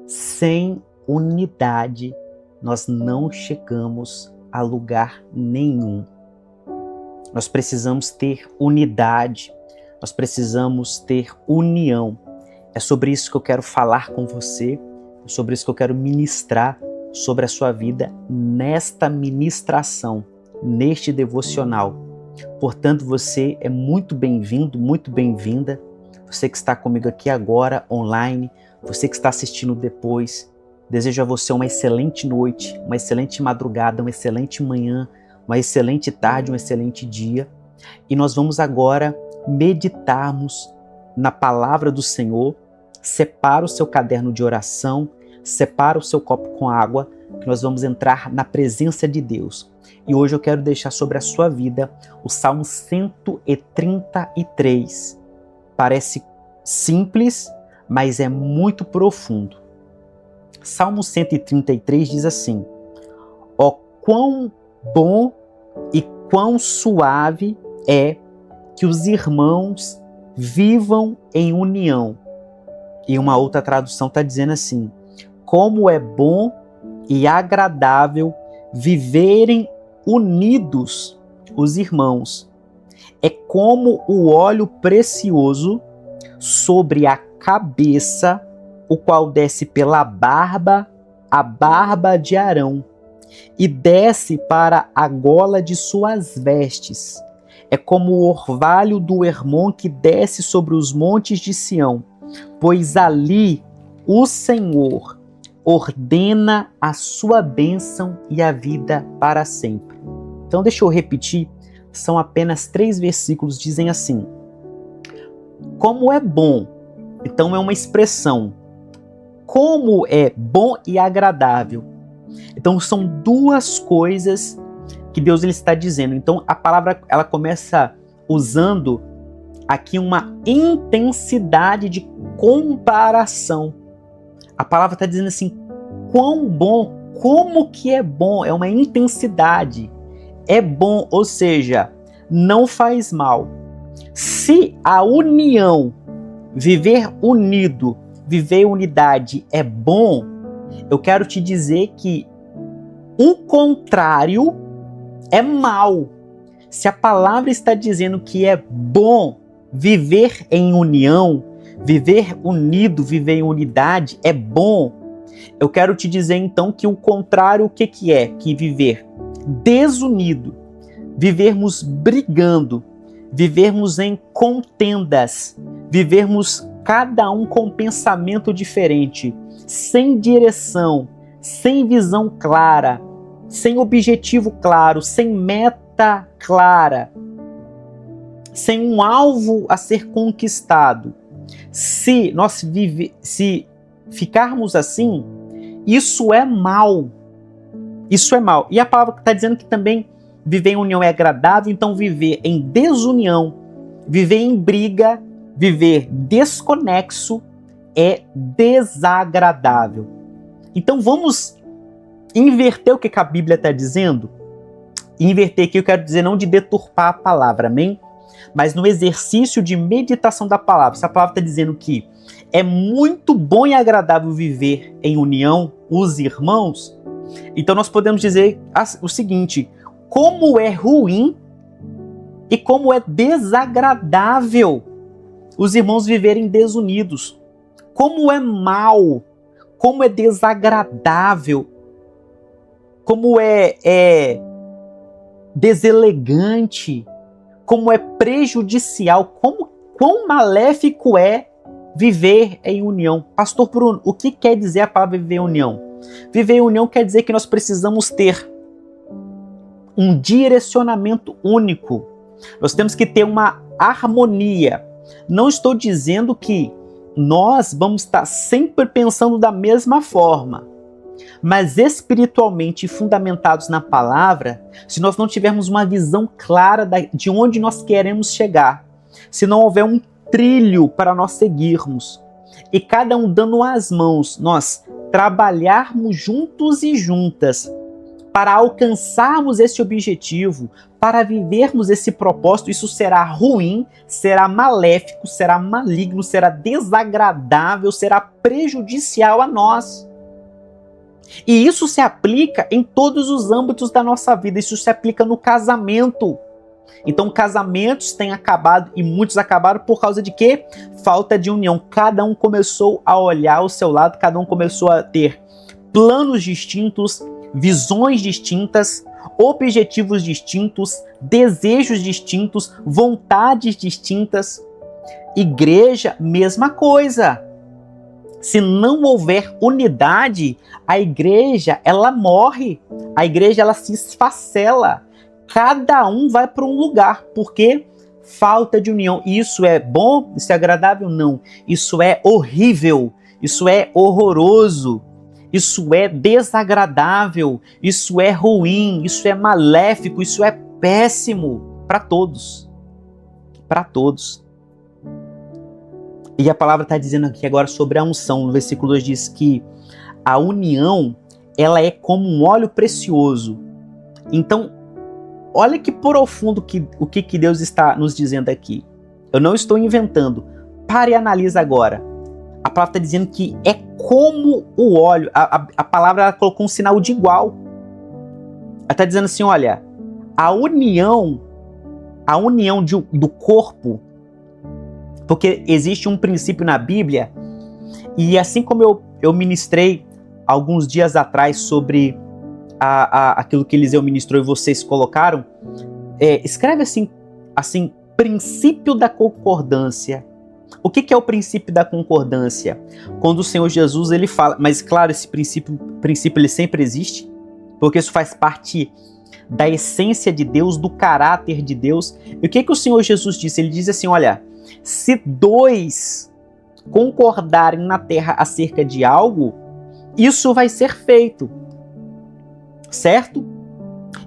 Sem unidade, nós não chegamos a lugar nenhum. Nós precisamos ter unidade, nós precisamos ter união. É sobre isso que eu quero falar com você, é sobre isso que eu quero ministrar sobre a sua vida nesta ministração, neste devocional. Portanto, você é muito bem-vindo, muito bem-vinda. Você que está comigo aqui agora, online, você que está assistindo depois, desejo a você uma excelente noite, uma excelente madrugada, uma excelente manhã, uma excelente tarde, um excelente dia. E nós vamos agora meditarmos na palavra do Senhor. Separa o seu caderno de oração, separa o seu copo com água, que nós vamos entrar na presença de Deus. E hoje eu quero deixar sobre a sua vida o Salmo 133. Parece simples, mas é muito profundo. Salmo 133 diz assim: ó, quão bom e quão suave é que os irmãos vivam em união. E uma outra tradução está dizendo assim: como é bom e agradável viverem unidos os irmãos. É como o óleo precioso sobre a cabeça, o qual desce pela barba, a barba de Arão, e desce para a gola de suas vestes. É como o orvalho do Hermon que desce sobre os montes de Sião, pois ali o Senhor ordena a sua bênção e a vida para sempre. Então deixa eu repetir, são apenas 3 versículos, dizem assim: como é bom, então é uma expressão, como é bom e agradável. Então são 2 coisas que Deus ele está dizendo. Então a palavra ela começa usando aqui uma intensidade de comparação. A palavra está dizendo assim, quão bom, como que é bom, é uma intensidade. É bom, ou seja, não faz mal. Se a união, viver unido, viver unidade é bom, eu quero te dizer que o contrário é mal. Se a palavra está dizendo que é bom viver em união, viver unido, viver em unidade é bom, eu quero te dizer então que o contrário o que é? Que viver desunido, vivermos brigando, vivermos em contendas, vivermos cada um com pensamento diferente, sem direção, sem visão clara, sem objetivo claro, sem meta clara, sem um alvo a ser conquistado. Se ficarmos assim, isso é mal. Isso é mal. E a palavra está dizendo que também viver em união é agradável, então viver em desunião, viver em briga, viver desconexo é desagradável. Então vamos inverter o que a Bíblia está dizendo? Inverter aqui eu quero dizer não de deturpar a palavra, amém? Mas no exercício de meditação da palavra, se a palavra está dizendo que é muito bom e agradável viver em união, os irmãos, então nós podemos dizer o seguinte: como é ruim e como é desagradável os irmãos viverem desunidos. Como é mal, como é desagradável, como é deselegante, como é prejudicial, quão maléfico é viver em união. Pastor Bruno, o que quer dizer a palavra viver em união? Viver em união quer dizer que nós precisamos ter um direcionamento único. Nós temos que ter uma harmonia. Não estou dizendo que nós vamos estar sempre pensando da mesma forma, mas espiritualmente fundamentados na palavra, se nós não tivermos uma visão clara de onde nós queremos chegar, se não houver um trilho para nós seguirmos, e cada um dando as mãos, nós trabalharmos juntos e juntas para alcançarmos esse objetivo, para vivermos esse propósito, isso será ruim, será maléfico, será maligno, será desagradável, será prejudicial a nós. E isso se aplica em todos os âmbitos da nossa vida, isso se aplica no casamento. Então, casamentos têm acabado, e muitos acabaram por causa de quê? Falta de união. Cada um começou a olhar ao seu lado, cada um começou a ter planos distintos, visões distintas, objetivos distintos, desejos distintos, vontades distintas. Igreja, mesma coisa. Se não houver unidade, a igreja, ela morre. A igreja, ela se esfacela. Cada um vai para um lugar, porque falta de união. Isso é bom? Isso é agradável? Não. Isso é horrível. Isso é horroroso. Isso é desagradável. Isso é ruim. Isso é maléfico. Isso é péssimo para todos. Para todos. E a palavra está dizendo aqui agora sobre a unção. No versículo 2 diz que a união, ela é como um óleo precioso. Então, olha que profundo o que Deus está nos dizendo aqui. Eu não estou inventando. Pare e analisa agora. A palavra está dizendo que é como o óleo. A palavra ela colocou um sinal de igual. Ela está dizendo assim, olha, a união do corpo, porque existe um princípio na Bíblia, e assim como eu ministrei alguns dias atrás sobre aquilo que Eliseu ministrou e vocês colocaram, escreve assim, princípio da concordância. O que é o princípio da concordância? Quando o Senhor Jesus ele fala, mas claro, esse princípio ele sempre existe, porque isso faz parte da essência de Deus, do caráter de Deus. E o que o Senhor Jesus disse? Ele diz assim, olha, se dois concordarem na terra acerca de algo, isso vai ser feito. Certo?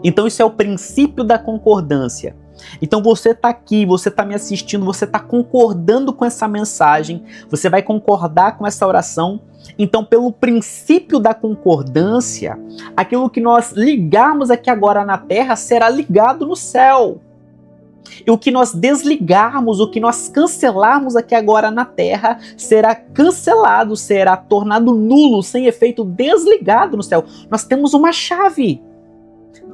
Então isso é o princípio da concordância. Então você está aqui, você está me assistindo, você está concordando com essa mensagem, você vai concordar com essa oração. Então, pelo princípio da concordância, aquilo que nós ligarmos aqui agora na terra será ligado no céu. E o que nós desligarmos, o que nós cancelarmos aqui agora na terra, será cancelado, será tornado nulo, sem efeito, desligado no céu. Nós temos uma chave.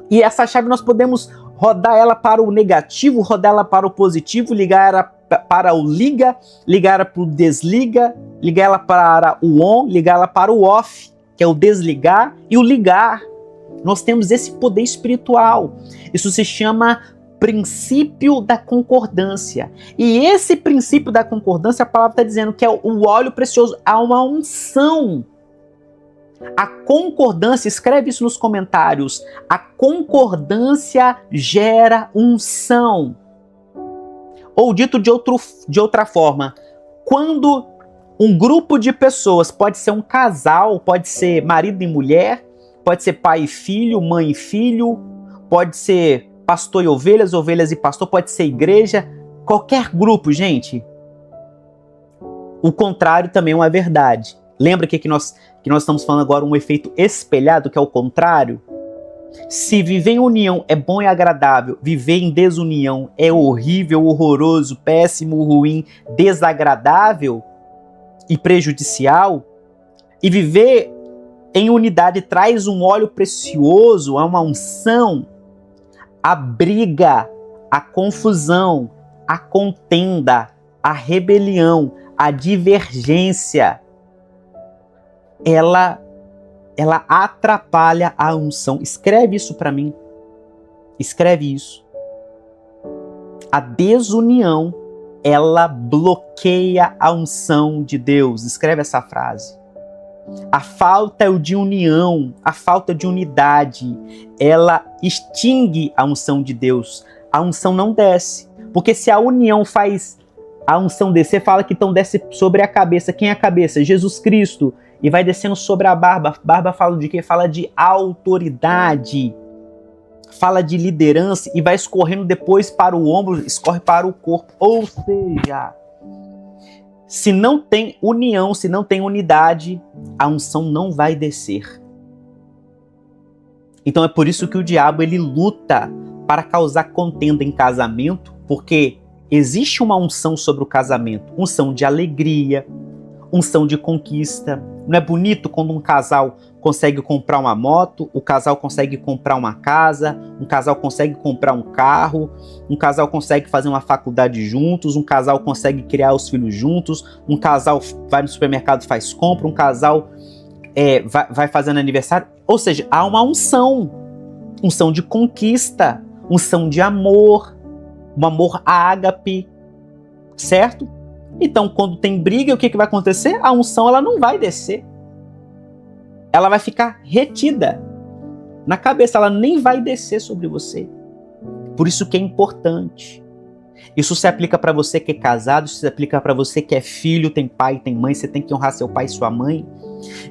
E essa chave nós podemos rodar ela para o negativo, rodar ela para o positivo, ligar ela para o liga, ligar ela para o desliga, ligar ela para o on, ligar ela para o off, que é o desligar e o ligar. Nós temos esse poder espiritual. Isso se chama princípio da concordância. E esse princípio da concordância, a palavra está dizendo que é o óleo precioso, há uma unção. A concordância, escreve isso nos comentários, a concordância gera unção. Ou dito de outra forma, quando um grupo de pessoas, pode ser um casal, pode ser marido e mulher, pode ser pai e filho, mãe e filho, pode ser pastor e ovelhas, ovelhas e pastor, pode ser igreja, qualquer grupo, gente. O contrário também é uma verdade. Lembra que nós estamos falando agora um efeito espelhado, que é o contrário? Se viver em união é bom e agradável, viver em desunião é horrível, horroroso, péssimo, ruim, desagradável e prejudicial, e viver em unidade traz um óleo precioso, uma unção, a briga, a confusão, a contenda, a rebelião, a divergência, ela atrapalha a unção. Escreve isso para mim. Escreve isso. A desunião, ela bloqueia a unção de Deus. Escreve essa frase. A falta de união, a falta de unidade, ela extingue a unção de Deus. A unção não desce. Porque se a união faz a unção descer, fala que então desce sobre a cabeça. Quem é a cabeça? Jesus Cristo. E vai descendo sobre a barba. Barba fala de quê? Fala de autoridade. Fala de liderança e vai escorrendo depois para o ombro, escorre para o corpo. Ou seja, se não tem união, se não tem unidade, a unção não vai descer. Então é por isso que o diabo ele luta para causar contenda em casamento, porque existe uma unção sobre o casamento, unção de alegria, unção de conquista. Não é bonito quando um casal consegue comprar uma moto, o casal consegue comprar uma casa, um casal consegue comprar um carro, um casal consegue fazer uma faculdade juntos, um casal consegue criar os filhos juntos, um casal vai no supermercado e faz compra, um casal vai fazendo aniversário. Ou seja, há uma unção de conquista, unção de amor, um amor ágape, certo? Então, quando tem briga, o que vai acontecer? A unção ela não vai descer. Ela vai ficar retida na cabeça, ela nem vai descer sobre você. Por isso que é importante. Isso se aplica para você que é casado, isso se aplica para você que é filho, tem pai, tem mãe, você tem que honrar seu pai e sua mãe.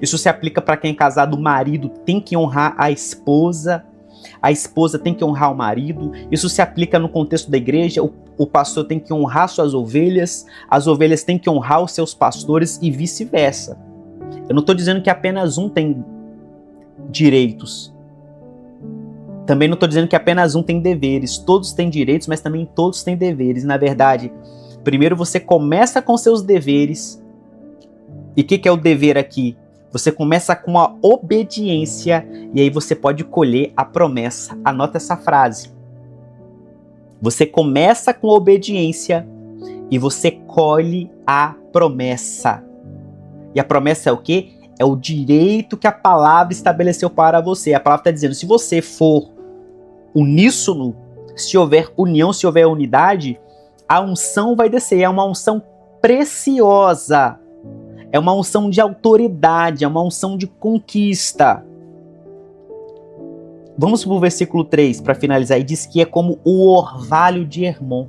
Isso se aplica para quem é casado, o marido tem que honrar a esposa tem que honrar o marido. Isso se aplica no contexto da igreja, o pastor tem que honrar suas ovelhas, as ovelhas têm que honrar os seus pastores e vice-versa. Eu não estou dizendo que apenas um tem direitos. Também não estou dizendo que apenas um tem deveres. Todos têm direitos, mas também todos têm deveres. Na verdade, primeiro você começa com seus deveres. E o que é o dever aqui? Você começa com a obediência e aí você pode colher a promessa. Anota essa frase. Você começa com a obediência e você colhe a promessa. E a promessa é o quê? É o direito que a palavra estabeleceu para você. A palavra está dizendo, se você for uníssono, se houver união, se houver unidade, a unção vai descer. É uma unção preciosa. É uma unção de autoridade, é uma unção de conquista. Vamos para o versículo 3 para finalizar. E diz que é como o orvalho de Hermon.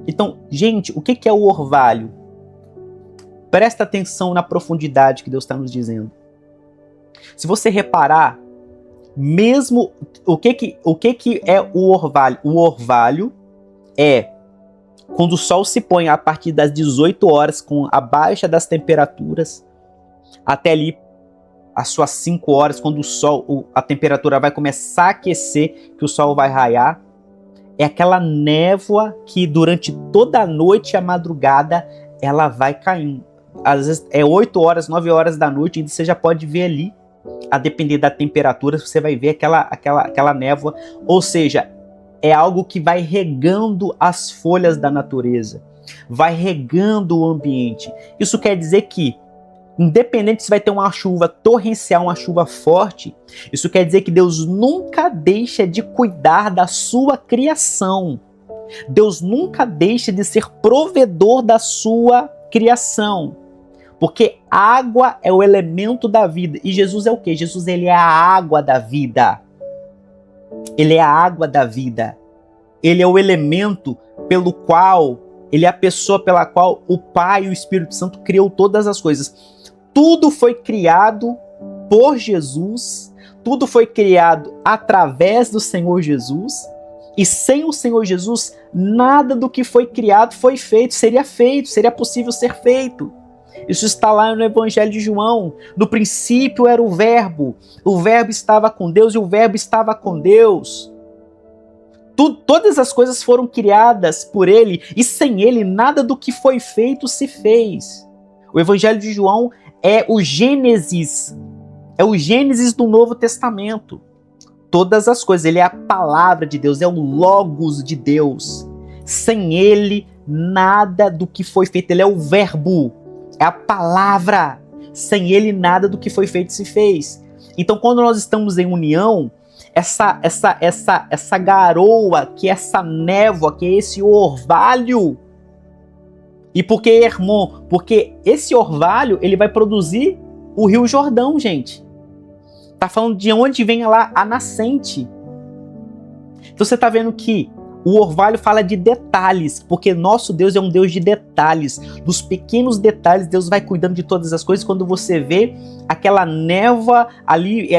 Então, gente, o que é o orvalho? Presta atenção na profundidade que Deus está nos dizendo. Se você reparar, mesmo o que é o orvalho? O orvalho é quando o sol se põe a partir das 18 horas, com a baixa das temperaturas, até ali as suas 5 horas, quando a temperatura vai começar a aquecer, que o sol vai raiar. É aquela névoa que durante toda a noite e a madrugada ela vai caindo. Às vezes é 8 horas, 9 horas da noite, e você já pode ver ali, a depender da temperatura, você vai ver aquela névoa. Ou seja, é algo que vai regando as folhas da natureza, vai regando o ambiente. Isso quer dizer que, independente se vai ter uma chuva torrencial, uma chuva forte, isso quer dizer que Deus nunca deixa de cuidar da sua criação. Deus nunca deixa de ser provedor da sua criação. Porque água é o elemento da vida. E Jesus é o quê? Jesus ele é a água da vida. Ele é a água da vida. Ele é o elemento pelo qual, ele é a pessoa pela qual o Pai e o Espírito Santo criou todas as coisas. Tudo foi criado por Jesus, tudo foi criado através do Senhor Jesus, e sem o Senhor Jesus, nada do que foi criado foi feito, seria possível ser feito. Isso está lá no Evangelho de João. No princípio era o Verbo estava com Deus e o Verbo estava com Deus. Todas as coisas foram criadas por ele e sem ele nada do que foi feito se fez. O Evangelho de João é o Gênesis do Novo Testamento. Todas as coisas, ele é a palavra de Deus, é o Logos de Deus. Sem ele nada do que foi feito, ele é o Verbo. É a palavra. Sem ele, nada do que foi feito se fez. Então, quando nós estamos em união, essa garoa, que é essa névoa, que é esse orvalho. E por que Hermon? Porque esse orvalho, ele vai produzir o Rio Jordão, gente. Tá falando de onde vem lá a nascente. Então você tá vendo que O orvalho fala de detalhes, porque nosso Deus é um Deus de detalhes. Dos pequenos detalhes, Deus vai cuidando de todas as coisas. Quando você vê aquela névoa ali,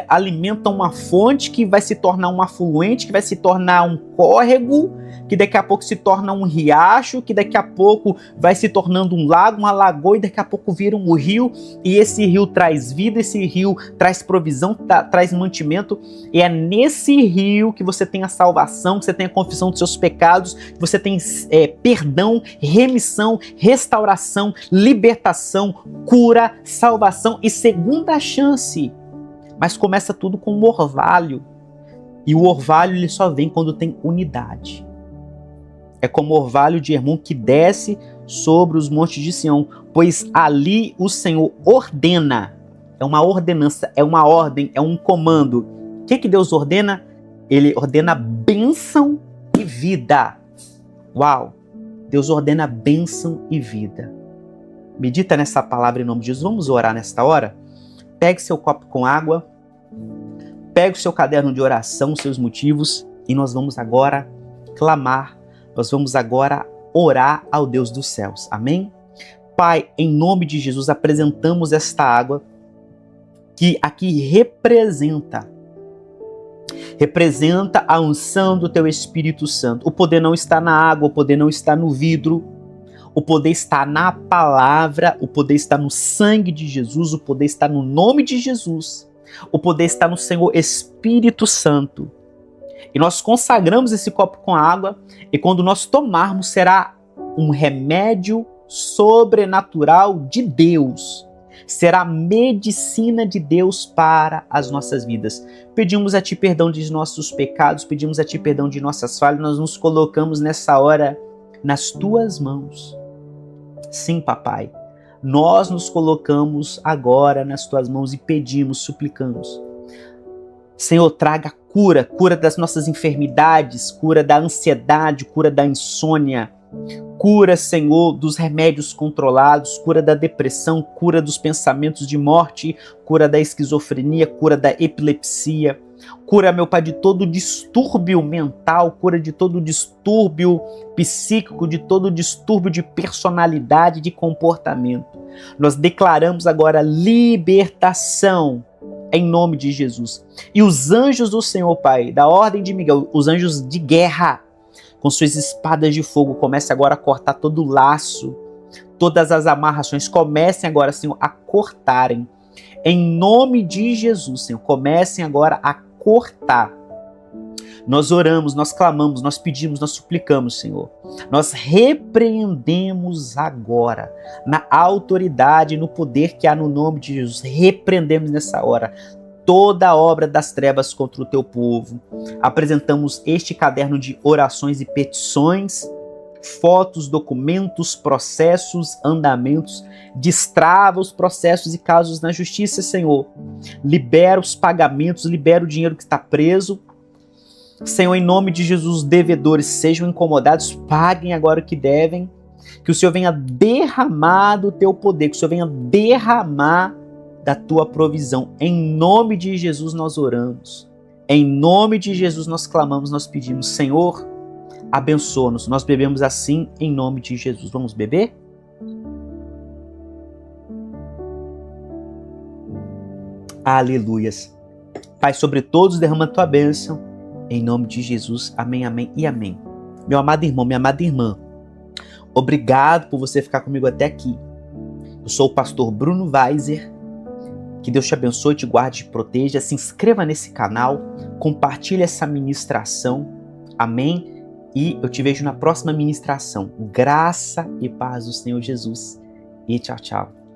alimenta uma fonte que vai se tornar um afluente, que vai se tornar um córrego, que daqui a pouco se torna um riacho, que daqui a pouco vai se tornando um lago, uma lagoa, e daqui a pouco vira um rio, e esse rio traz vida, esse rio traz provisão, traz mantimento, e é nesse rio que você tem a salvação, que você tem a confissão dos seus pecados, que você tem perdão, remissão, restauração, libertação, cura, salvação e segunda chance. Mas começa tudo com um orvalho, e o orvalho ele só vem quando tem unidade. É como o orvalho de Hermon que desce sobre os montes de Sião, pois ali o Senhor ordena. É uma ordenança, é uma ordem, é um comando. O que Deus ordena? Ele ordena bênção e vida. Uau! Deus ordena bênção e vida. Medita nessa palavra em nome de Jesus. Vamos orar nesta hora? Pegue seu copo com água, pegue o seu caderno de oração, os seus motivos, e nós vamos agora clamar. Nós vamos agora orar ao Deus dos céus. Amém? Pai, em nome de Jesus, apresentamos esta água que aqui representa a unção do Teu Espírito Santo. O poder não está na água, o poder não está no vidro, o poder está na palavra, o poder está no sangue de Jesus, o poder está no nome de Jesus, o poder está no Senhor Espírito Santo. E nós consagramos esse copo com água, e quando nós tomarmos, será um remédio sobrenatural de Deus. Será medicina de Deus para as nossas vidas. Pedimos a Ti perdão de nossos pecados, pedimos a Ti perdão de nossas falhas, nós nos colocamos nessa hora nas Tuas mãos. Sim, Papai, nós nos colocamos agora nas Tuas mãos e pedimos, suplicamos. Senhor, traga cura das nossas enfermidades, cura da ansiedade, cura da insônia, cura, Senhor, dos remédios controlados, cura da depressão, cura dos pensamentos de morte, cura da esquizofrenia, cura da epilepsia, cura, meu Pai, de todo distúrbio mental, cura de todo distúrbio psíquico, de todo distúrbio de personalidade, de comportamento. Nós declaramos agora libertação em nome de Jesus. E os anjos do Senhor, Pai, da ordem de Miguel, os anjos de guerra, com suas espadas de fogo, comecem agora a cortar todo o laço, todas as amarrações, comecem agora, Senhor, a cortarem. Em nome de Jesus, Senhor, comecem agora a cortar. Nós oramos, nós clamamos, nós pedimos, nós suplicamos, Senhor. Nós repreendemos agora, na autoridade, no poder que há no nome de Jesus, repreendemos nessa hora toda a obra das trevas contra o Teu povo. Apresentamos este caderno de orações e petições, fotos, documentos, processos, andamentos, destrava os processos e casos na justiça, Senhor. Libera os pagamentos, libera o dinheiro que está preso. Senhor, em nome de Jesus, os devedores sejam incomodados, paguem agora o que devem, que o Senhor venha derramar do Teu poder, que o Senhor venha derramar da Tua provisão. Em nome de Jesus nós oramos, em nome de Jesus nós clamamos, nós pedimos, Senhor, abençoa-nos. Nós bebemos assim em nome de Jesus. Vamos beber? Aleluias. Pai, sobre todos derrama a Tua bênção. Em nome de Jesus, amém, amém e amém. Meu amado irmão, minha amada irmã, obrigado por você ficar comigo até aqui. Eu sou o pastor Bruno Weiser. Que Deus te abençoe, te guarde, te proteja. Se inscreva nesse canal, compartilhe essa ministração. Amém? E eu te vejo na próxima ministração. Graça e paz do Senhor Jesus. E tchau, tchau.